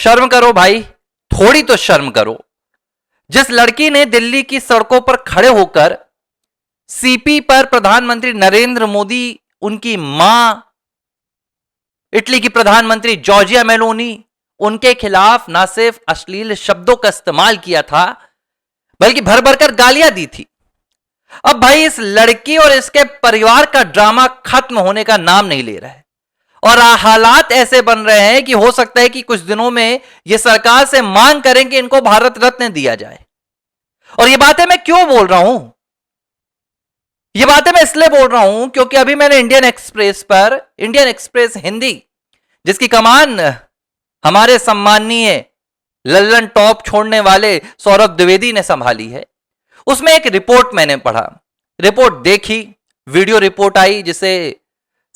शर्म करो भाई, थोड़ी तो शर्म करो। जिस लड़की ने दिल्ली की सड़कों पर खड़े होकर सीपी पर प्रधानमंत्री नरेंद्र मोदी, उनकी मां, इटली की प्रधानमंत्री जॉर्जिया मेलोनी, उनके खिलाफ ना सिर्फ अश्लील शब्दों का इस्तेमाल किया था बल्कि भर भर कर गालियां दी थी। अब भाई इस लड़की और इसके परिवार का ड्रामा खत्म होने का नाम नहीं ले रहा है और हालात ऐसे बन रहे हैं कि हो सकता है कि कुछ दिनों में यह सरकार से मांग करें कि इनको भारत रत्न दिया जाए। और ये बातें मैं क्यों बोल रहा हूं? ये बातें मैं इसलिए बोल रहा हूं क्योंकि अभी मैंने इंडियन एक्सप्रेस पर, इंडियन एक्सप्रेस हिंदी, जिसकी कमान हमारे सम्माननीय लल्लन टॉप छोड़ने वाले सौरभ द्विवेदी ने संभाली है, उसमें एक रिपोर्ट मैंने पढ़ा, रिपोर्ट देखी, वीडियो रिपोर्ट आई जिसे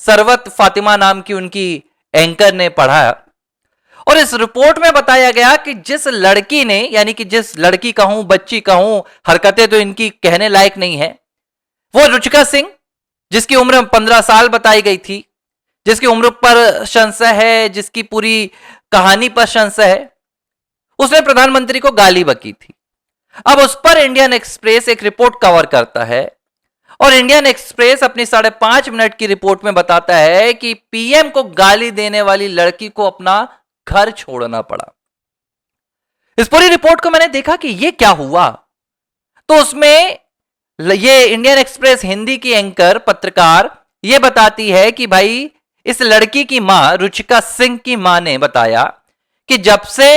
सरवत फातिमा नाम की उनकी एंकर ने पढ़ा। और इस रिपोर्ट में बताया गया कि जिस लड़की ने, यानी कि जिस लड़की कहूं, बच्ची कहूं, हरकतें तो इनकी कहने लायक नहीं है, वो रुचिका सिंह, जिसकी उम्र 15 साल बताई गई थी, जिसकी उम्र पर संशय है, जिसकी पूरी कहानी पर संशय है, उसने प्रधानमंत्री को गाली बकी थी। अब उस पर इंडियन एक्सप्रेस एक रिपोर्ट कवर करता है और इंडियन एक्सप्रेस अपनी 5.5 मिनट की रिपोर्ट में बताता है कि पीएम को गाली देने वाली लड़की को अपना घर छोड़ना पड़ा। इस पूरी रिपोर्ट को मैंने देखा कि यह क्या हुआ, तो उसमें ये इंडियन एक्सप्रेस हिंदी की एंकर पत्रकार ये बताती है कि भाई इस लड़की की मां, रुचिका सिंह की मां ने बताया कि जब से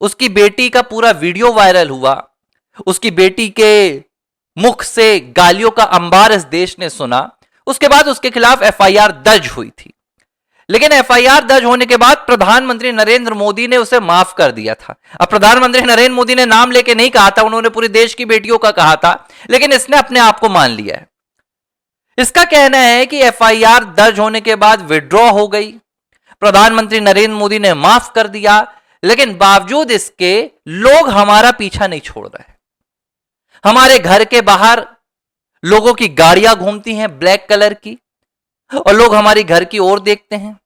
उसकी बेटी का पूरा वीडियो वायरल हुआ, उसकी बेटी के मुख से गालियों का अंबार इस देश ने सुना, उसके बाद उसके खिलाफ एफआईआर दर्ज हुई थी। लेकिन एफआईआर दर्ज होने के बाद प्रधानमंत्री नरेंद्र मोदी ने उसे माफ कर दिया था। अब प्रधानमंत्री नरेंद्र मोदी ने नाम लेके नहीं कहा था, उन्होंने पूरे देश की बेटियों का कहा था, लेकिन इसने अपने आप को मान लिया है। इसका कहना है कि एफआईआर दर्ज होने के बाद विड्रॉ हो गई, प्रधानमंत्री नरेंद्र मोदी ने माफ कर दिया, लेकिन बावजूद इसके लोग हमारा पीछा नहीं छोड़ रहे। हमारे घर के बाहर लोगों की गाड़ियां घूमती हैं ब्लैक कलर की और लोग हमारी घर की ओर देखते हैं।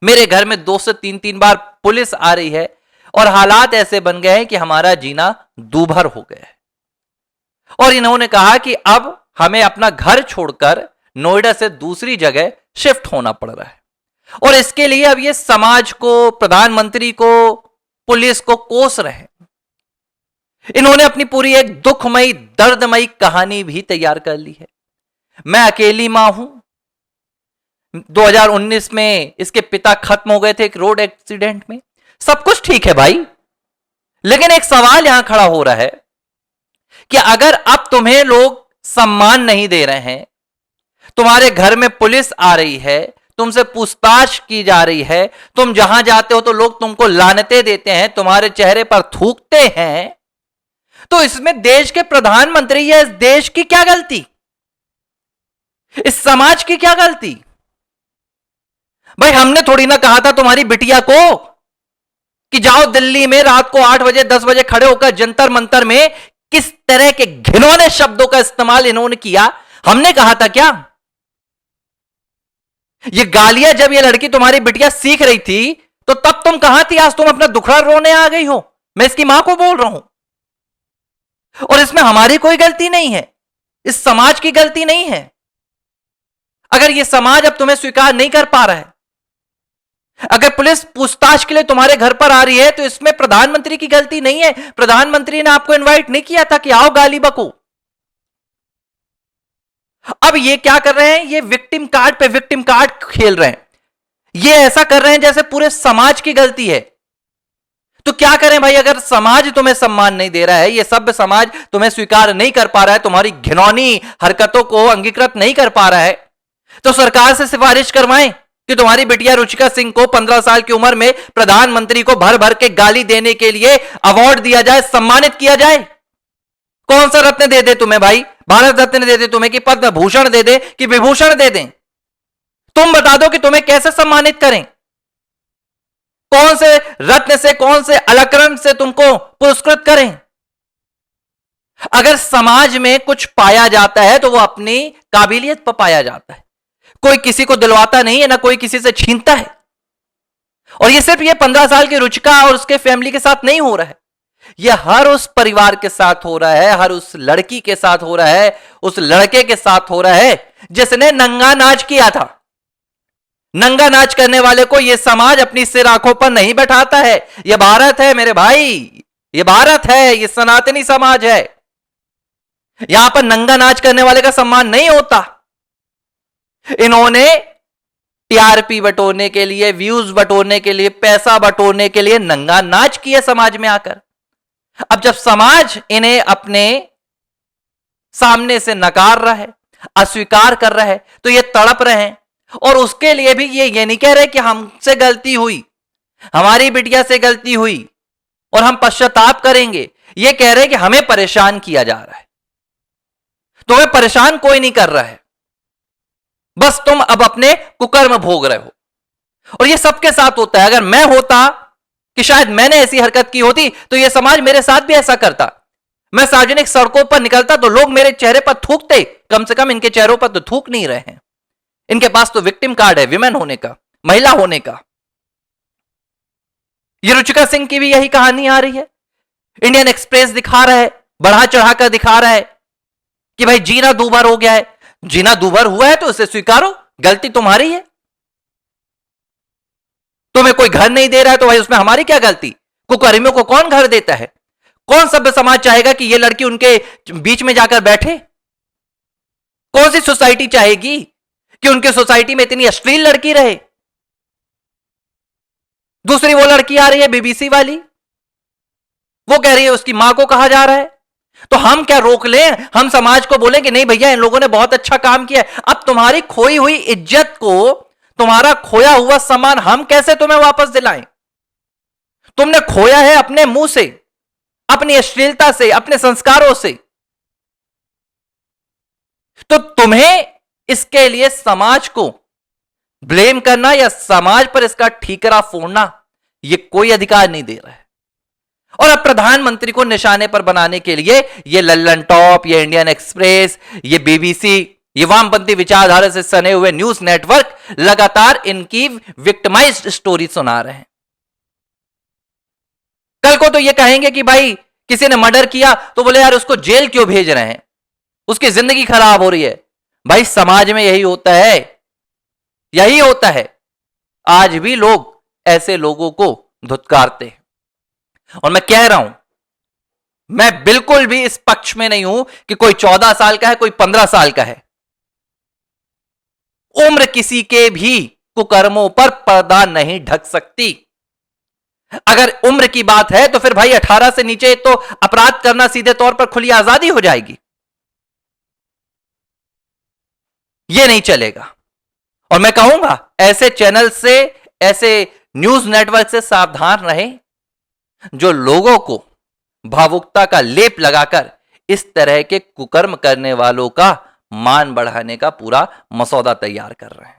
मेरे घर में 2 से 3 बार पुलिस आ रही है और हालात ऐसे बन गए हैं कि हमारा जीना दूभर हो गया है। और इन्होंने कहा कि अब हमें अपना घर छोड़कर नोएडा से दूसरी जगह शिफ्ट होना पड़ रहा है और इसके लिए अब ये समाज को, प्रधानमंत्री को, पुलिस को कोस रहे हैं। इन्होंने अपनी पूरी एक दुखमयी, दर्दमयी कहानी भी तैयार कर ली है। मैं अकेली मां हूं। 2019 में इसके पिता खत्म हो गए थे एक रोड एक्सीडेंट में। सब कुछ ठीक है भाई, लेकिन एक सवाल यहां खड़ा हो रहा है कि अगर अब तुम्हें लोग सम्मान नहीं दे रहे हैं, तुम्हारे घर में पुलिस आ रही है, तुमसे पूछताछ की जा रही है, तुम जहां जाते हो तो लोग तुमको लानतें देते हैं, तुम्हारे चेहरे पर थूकते हैं, तो इसमें देश के प्रधानमंत्री या इस देश की क्या गलती, इस समाज की क्या गलती? भाई हमने थोड़ी ना कहा था तुम्हारी बिटिया को कि जाओ दिल्ली में रात को 8 बजे 10 बजे खड़े होकर जंतर मंतर में किस तरह के घिनौने शब्दों का इस्तेमाल इन्होंने किया, हमने कहा था क्या? ये गालियां जब ये लड़की तुम्हारी बिटिया सीख रही थी तो तब तुम कहां थी? आज तुम अपना दुखड़ा रोने आ गई हो। मैं इसकी मां को बोल रहा हूं और इसमें हमारी कोई गलती नहीं है, इस समाज की गलती नहीं है। अगर यह समाज अब तुम्हें स्वीकार नहीं कर पा रहा है, अगर पुलिस पूछताछ के लिए तुम्हारे घर पर आ रही है, तो इसमें प्रधानमंत्री की गलती नहीं है। प्रधानमंत्री ने आपको इनवाइट नहीं किया था कि आओ गाली बको। अब ये क्या कर रहे हैं? ये विक्टिम कार्ड पे विक्टिम कार्ड खेल रहे हैं। ये ऐसा कर रहे हैं जैसे पूरे समाज की गलती है। तो क्या करें भाई? अगर समाज तुम्हें सम्मान नहीं दे रहा है, ये सभ्य समाज तुम्हें स्वीकार नहीं कर पा रहा है, तुम्हारी घिनौनी हरकतों को अंगीकृत नहीं कर पा रहा है, तो सरकार से सिफारिश करवाएं कि तुम्हारी बिटिया रुचिका सिंह को 15 साल की उम्र में प्रधानमंत्री को भर भर के गाली देने के लिए अवार्ड दिया जाए, सम्मानित किया जाए। कौन सा रत्न दे दे तुम्हें भाई? भारत रत्न दे दे तुम्हें कि पद्म भूषण दे दे कि विभूषण दे दें? तुम बता दो कि तुम्हें कैसे सम्मानित करें, कौन से रत्न से, कौन से अलंकरण से तुमको पुरस्कृत करें। अगर समाज में कुछ पाया जाता है तो वो अपनी काबिलियत पर पाया जाता है। कोई किसी को दिलवाता नहीं है, ना कोई किसी से छीनता है। और ये सिर्फ ये 15 साल की रुचिका और उसके फैमिली के साथ नहीं हो रहा है, ये हर उस परिवार के साथ हो रहा है, हर उस लड़की के साथ हो रहा है, उस लड़के के साथ हो रहा है जिसने नंगा नाच किया था। नंगा नाच करने वाले को यह समाज अपनी सिर आंखों पर नहीं बैठाता है। यह भारत है मेरे भाई, यह भारत है, यह सनातनी समाज है। यहां पर नंगा नाच करने वाले का सम्मान नहीं होता। इन्होंने टीआरपी बटोरने के लिए, व्यूज बटोरने के लिए, पैसा बटोरने के लिए नंगा नाच किया समाज में आकर। अब जब समाज इन्हें अपने सामने से नकार रहा है, अस्वीकार कर रहा है, तो ये तड़प रहे हैं। और उसके लिए भी ये नहीं कह रहे कि हमसे गलती हुई, हमारी बिटिया से गलती हुई और हम पश्चाताप करेंगे। ये कह रहे हैं कि हमें परेशान किया जा रहा है। तुम्हें परेशान कोई नहीं कर रहा है, बस तुम अब अपने कुकर्म भोग रहे हो। और ये सबके साथ होता है। अगर मैं होता कि शायद मैंने ऐसी हरकत की होती तो यह समाज मेरे साथ भी ऐसा करता। मैं सार्वजनिक सड़कों पर निकलता तो लोग मेरे चेहरे पर थूकते। कम से कम इनके चेहरों पर तो थूक नहीं रहे हैं। इनके पास तो विक्टिम कार्ड है, विमेन होने का, महिला होने का। ये रुचिका सिंह की भी यही कहानी आ रही है। इंडियन एक्सप्रेस दिखा रहा है, बढ़ा चढ़ाकर दिखा रहा है कि भाई जीना दूभर हो गया है। जीना दूभर हुआ है तो उसे स्वीकारो, गलती तुम्हारी है। तुम्हें कोई घर नहीं दे रहा है तो भाई उसमें हमारी क्या गलती? कुकर्मियों को कौन घर देता है? कौन सभ्य समाज चाहेगा कि यह लड़की उनके बीच में जाकर बैठे? कौन सी सोसाइटी चाहेगी कि उनके सोसाइटी में इतनी अश्लील लड़की रहे? दूसरी वो लड़की आ रही है बीबीसी वाली, वो कह रही है उसकी मां को कहा जा रहा है। तो हम क्या रोक लें? हम समाज को बोलें कि नहीं भैया इन लोगों ने बहुत अच्छा काम किया है। अब तुम्हारी खोई हुई इज्जत को, तुम्हारा खोया हुआ सम्मान हम कैसे तुम्हें वापस दिलाएं? तुमने खोया है अपने मुंह से, अपनी अश्लीलता से, अपने संस्कारों से। तो तुम्हें इसके लिए समाज को ब्लेम करना या समाज पर इसका ठीकरा फोड़ना, यह कोई अधिकार नहीं दे रहा है। और अब प्रधानमंत्री को निशाने पर बनाने के लिए यह लल्लन टॉप, यह इंडियन एक्सप्रेस, यह बीबीसी, ये वामपंथी विचारधारा से सने हुए न्यूज नेटवर्क लगातार इनकी विक्टिमाइज्ड स्टोरी सुना रहे हैं। कल को तो ये कहेंगे कि भाई किसी ने मर्डर किया तो बोले यार उसको जेल क्यों भेज रहे हैं, उसकी जिंदगी खराब हो रही है। भाई समाज में यही होता है, यही होता है। आज भी लोग ऐसे लोगों को धुतकारते हैं। और मैं कह रहा हूं, मैं बिल्कुल भी इस पक्ष में नहीं हूं कि कोई 14 साल का है, कोई 15 साल का है। उम्र किसी के भी कुकर्मों पर पर्दा नहीं ढक सकती। अगर उम्र की बात है तो फिर भाई 18 से नीचे तो अपराध करना सीधे तौर पर खुली आजादी हो जाएगी। यह नहीं चलेगा। और मैं कहूंगा ऐसे चैनल से, ऐसे न्यूज नेटवर्क से सावधान रहें जो लोगों को भावुकता का लेप लगाकर इस तरह के कुकर्म करने वालों का मान बढ़ाने का पूरा मसौदा तैयार कर रहे हैं।